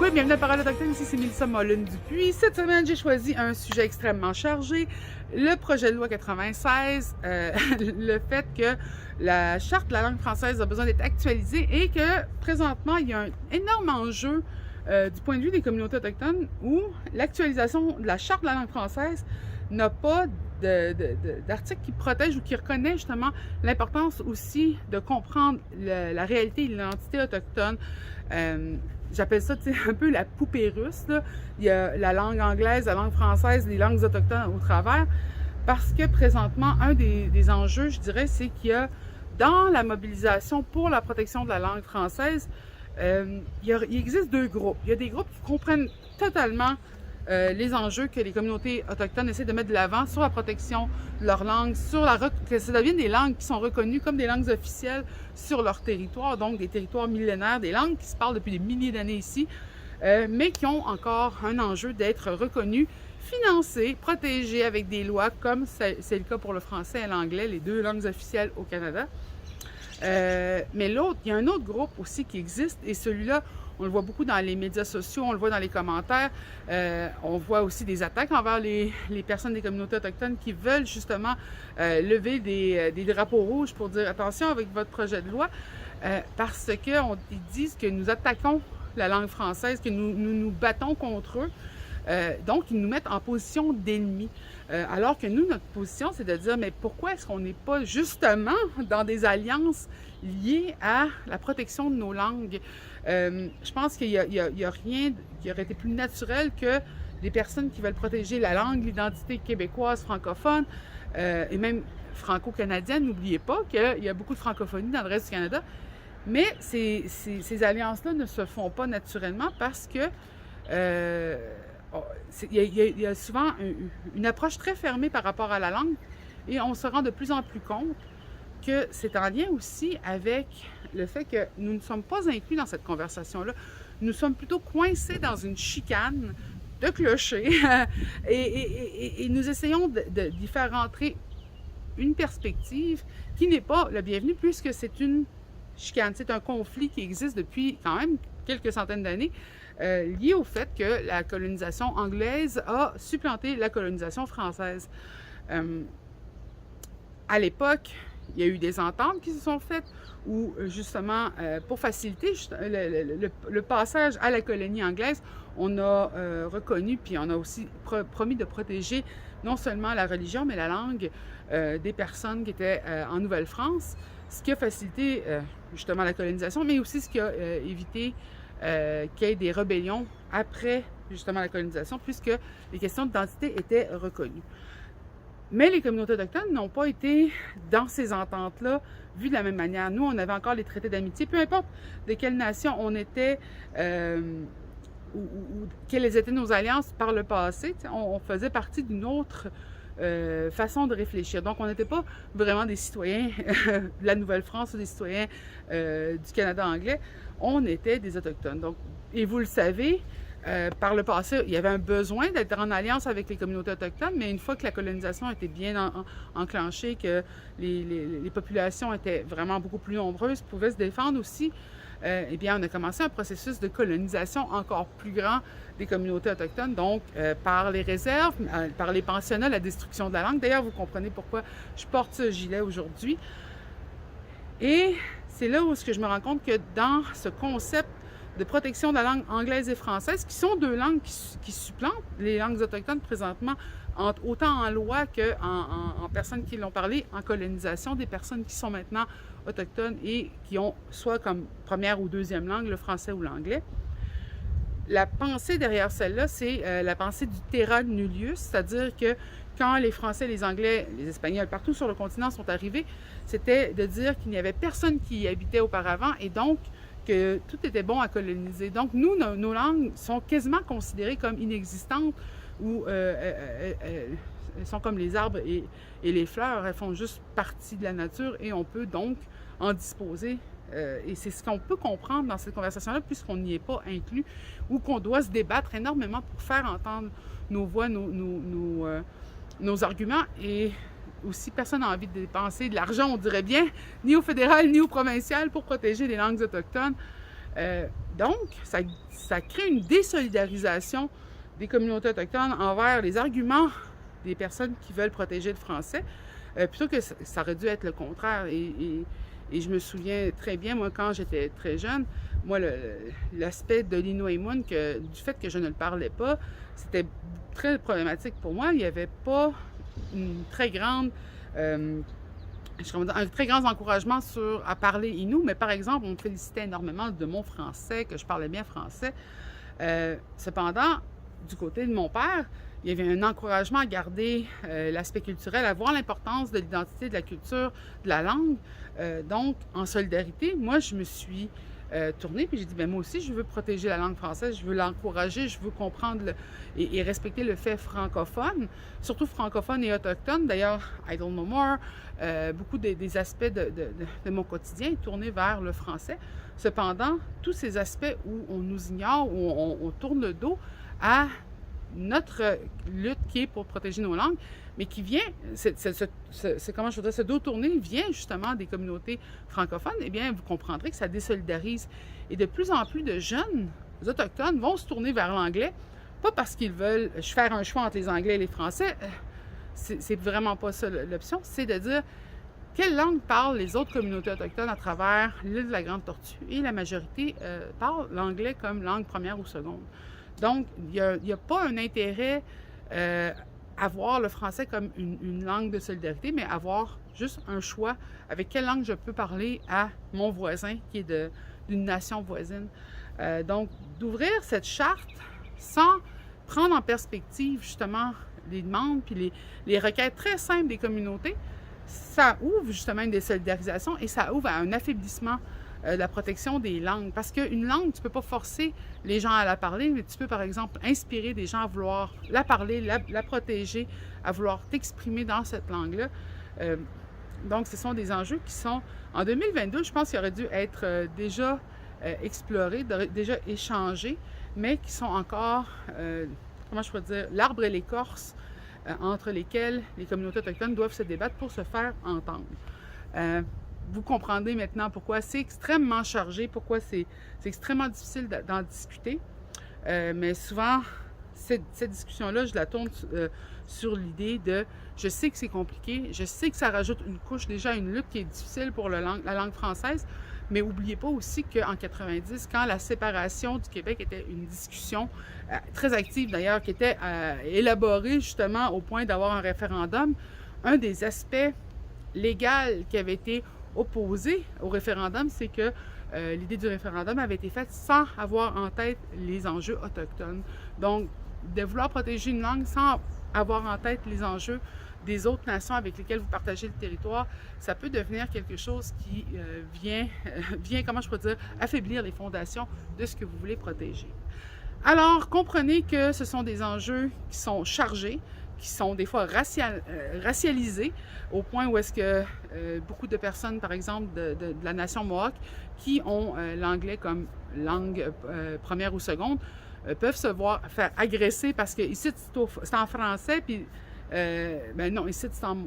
Bonjour et bienvenue à Parole autochtone, ici c'est Mélissa Mollin-Dupuis. Cette semaine, j'ai choisi un sujet extrêmement chargé, le projet de loi 96, le fait que la Charte de la langue française a besoin d'être actualisée et que présentement, il y a un énorme enjeu du point de vue des communautés autochtones où l'actualisation de la Charte de la langue française n'a pas d'article qui protège ou qui reconnaît justement l'importance aussi de comprendre la réalité et l'identité autochtone. J'appelle ça un peu la poupée russe. Là. Il y a la langue anglaise, la langue française, les langues autochtones au travers. Parce que présentement, un des enjeux, je dirais, c'est qu'il y a dans la mobilisation pour la protection de la langue française, il existe deux groupes. Il y a des groupes qui comprennent totalement les enjeux que les communautés autochtones essaient de mettre de l'avant sur la protection de leur langue, que ça devienne des langues qui sont reconnues comme des langues officielles sur leur territoire, donc des territoires millénaires, des langues qui se parlent depuis des milliers d'années ici, mais qui ont encore un enjeu d'être reconnues, financées, protégées avec des lois, comme c'est le cas pour le français et l'anglais, les deux langues officielles au Canada. Mais l'autre, il y a un autre groupe aussi qui existe, et celui-là, on le voit beaucoup dans les médias sociaux, on le voit dans les commentaires. On voit aussi des attaques envers les personnes des communautés autochtones qui veulent justement lever des drapeaux rouges pour dire attention avec votre projet de loi, parce qu'ils disent que nous attaquons la langue française, que nous battons contre eux. Donc, ils nous mettent en position d'ennemis. Alors que nous, notre position, c'est de dire, mais pourquoi est-ce qu'on n'est pas justement dans des alliances liées à la protection de nos langues? Je pense qu'il y a rien qui aurait été plus naturel que des personnes qui veulent protéger la langue, l'identité québécoise, francophone, et même franco-canadienne. N'oubliez pas qu'il y a beaucoup de francophonie dans le reste du Canada. Mais ces alliances-là ne se font pas naturellement parce que il y a souvent une approche très fermée par rapport à la langue et on se rend de plus en plus compte que c'est en lien aussi avec le fait que nous ne sommes pas inclus dans cette conversation-là. Nous sommes plutôt coincés dans une chicane de clochers et nous essayons d'y faire rentrer une perspective qui n'est pas la bienvenue puisque c'est une chicane, c'est un conflit qui existe depuis quand même quelques centaines d'années, lié au fait que la colonisation anglaise a supplanté la colonisation française. À l'époque, il y a eu des ententes qui se sont faites où, justement, pour faciliter le passage à la colonie anglaise, on a reconnu, puis on a aussi promis de protéger non seulement la religion, mais la langue des personnes qui étaient en Nouvelle-France, ce qui a facilité justement la colonisation, mais aussi ce qui a évité qu'il y ait des rébellions après justement la colonisation, puisque les questions d'identité étaient reconnues. Mais les communautés autochtones n'ont pas été dans ces ententes-là vues de la même manière. Nous, on avait encore les traités d'amitié, peu importe de quelle nation on était ou quelles étaient nos alliances par le passé, on faisait partie d'une autre façon de réfléchir. Donc, on n'était pas vraiment des citoyens de la Nouvelle-France ou des citoyens du Canada anglais. On était des Autochtones. Donc, et vous le savez, par le passé, il y avait un besoin d'être en alliance avec les communautés autochtones, mais une fois que la colonisation était bien enclenchée, que les populations étaient vraiment beaucoup plus nombreuses, pouvaient se défendre aussi, eh bien, on a commencé un processus de colonisation encore plus grand des communautés autochtones, donc par les réserves, par les pensionnats, la destruction de la langue. D'ailleurs, vous comprenez pourquoi je porte ce gilet aujourd'hui. Et c'est là où je me rends compte que dans ce concept de protection de la langue anglaise et française, qui sont deux langues qui supplantent les langues autochtones présentement, autant en loi qu'en personnes qui l'ont parlé, en colonisation, des personnes qui sont maintenant autochtones et qui ont soit comme première ou deuxième langue le français ou l'anglais. La pensée derrière celle-là, c'est la pensée du terra nullius, c'est-à-dire que quand les Français, les Anglais, les Espagnols, partout sur le continent sont arrivés, c'était de dire qu'il n'y avait personne qui y habitait auparavant et donc que tout était bon à coloniser. Donc, nous, nos langues sont quasiment considérées comme inexistantes ou elles sont comme les arbres et les fleurs, elles font juste partie de la nature et on peut donc en disposer. Et c'est ce qu'on peut comprendre dans cette conversation-là puisqu'on n'y est pas inclus ou qu'on doit se débattre énormément pour faire entendre nos voix, nos arguments et aussi personne n'a envie de dépenser de l'argent, on dirait bien, ni au fédéral ni au provincial pour protéger les langues autochtones. Donc, ça crée une désolidarisation des communautés autochtones envers les arguments des personnes qui veulent protéger le français, plutôt que ça aurait dû être le contraire. Et je me souviens très bien, moi, quand j'étais très jeune, moi, l'aspect de l'Inuimun, du fait que je ne le parlais pas, c'était très problématique pour moi. Il n'y avait pas une très grande... un très grand encouragement à parler Innu, mais par exemple, on me félicitait énormément de mon français, que je parlais bien français. Cependant, du côté de mon père, il y avait un encouragement à garder l'aspect culturel, à voir l'importance de l'identité, de la culture, de la langue. Donc, en solidarité, moi, je me suis tournée, puis j'ai dit, bien, moi aussi, je veux protéger la langue française, je veux l'encourager, je veux comprendre et respecter le fait francophone, surtout francophone et autochtone. D'ailleurs, I Don't Know More, beaucoup des aspects de mon quotidien est tourné vers le français. Cependant, tous ces aspects où on nous ignore, où on tourne le dos à notre lutte qui est pour protéger nos langues, mais qui vient, comment je veux dire, ce dos tourné vient justement des communautés francophones, eh bien, vous comprendrez que ça désolidarise. Et de plus en plus de jeunes autochtones vont se tourner vers l'anglais, pas parce qu'ils veulent faire un choix entre les anglais et les français, c'est vraiment pas ça l'option, c'est de dire quelle langue parlent les autres communautés autochtones à travers l'île de la Grande Tortue. Et la majorité parle l'anglais comme langue première ou seconde. Donc, il n'y a pas un intérêt à voir le français comme une langue de solidarité, mais avoir juste un choix avec quelle langue je peux parler à mon voisin qui est d'une nation voisine. Donc, d'ouvrir cette charte sans prendre en perspective justement les demandes puis les requêtes très simples des communautés, ça ouvre justement une désolidarisation et ça ouvre à un affaiblissement de la protection des langues. Parce qu'une langue, tu ne peux pas forcer les gens à la parler, mais tu peux, par exemple, inspirer des gens à vouloir la parler, la protéger, à vouloir t'exprimer dans cette langue-là. Donc, ce sont des enjeux qui sont, en 2022, je pense qu'ils auraient dû être déjà explorés, déjà échangés, mais qui sont encore, comment je pourrais dire, l'arbre et l'écorce entre lesquels les communautés autochtones doivent se débattre pour se faire entendre. Vous comprendrez maintenant pourquoi c'est extrêmement chargé, pourquoi c'est extrêmement difficile d'en discuter. Mais souvent, cette discussion-là, je la tourne sur l'idée de je sais que c'est compliqué, je sais que ça rajoute une couche déjà à une lutte qui est difficile pour la langue française, mais n'oubliez pas aussi qu'en 90, quand la séparation du Québec était une discussion très active d'ailleurs, qui était élaborée justement au point d'avoir un référendum, un des aspects légaux qui avait été opposé au référendum, c'est que l'idée du référendum avait été faite sans avoir en tête les enjeux autochtones. Donc, de vouloir protéger une langue sans avoir en tête les enjeux des autres nations avec lesquelles vous partagez le territoire, ça peut devenir quelque chose qui vient, comment je peux dire, affaiblir les fondations de ce que vous voulez protéger. Alors, comprenez que ce sont des enjeux qui sont chargés, qui sont des fois racialisés, au point où est-ce que beaucoup de personnes, par exemple, de la nation Mohawk, qui ont l'anglais comme langue première ou seconde, peuvent se voir faire agresser parce que ici, c'est en français, puis ben non, ici, c'est en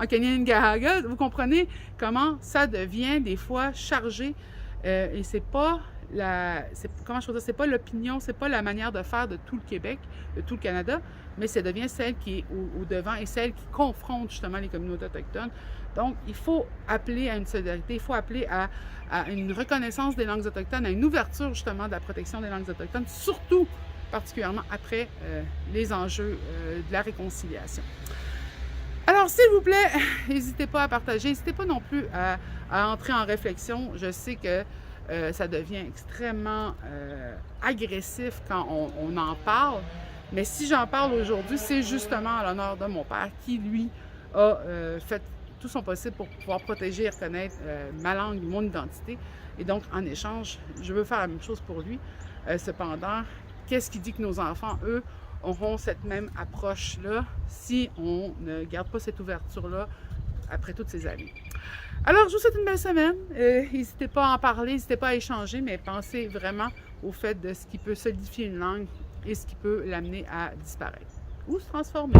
Kanien'kehá:ka. Vous comprenez comment ça devient des fois chargé et c'est pas comment je peux dire, c'est pas l'opinion, c'est pas la manière de faire de tout le Québec, de tout le Canada, mais ça devient celle qui est au devant et celle qui confronte justement les communautés autochtones. Donc, il faut appeler à une solidarité, il faut appeler à une reconnaissance des langues autochtones, à une ouverture justement de la protection des langues autochtones, surtout particulièrement après les enjeux de la réconciliation. Alors, s'il vous plaît, n'hésitez pas à partager, n'hésitez pas non plus à entrer en réflexion. Je sais que ça devient extrêmement agressif quand on en parle, mais si j'en parle aujourd'hui, c'est justement à l'honneur de mon père qui, lui, a fait tout son possible pour pouvoir protéger et reconnaître ma langue, mon identité. Et donc, en échange, je veux faire la même chose pour lui. Cependant, qu'est-ce qui dit que nos enfants, eux, auront cette même approche-là si on ne garde pas cette ouverture-là après toutes ces années? Alors, je vous souhaite une belle semaine. N'hésitez pas à en parler, n'hésitez pas à échanger, mais pensez vraiment au fait de ce qui peut solidifier une langue et ce qui peut l'amener à disparaître ou se transformer.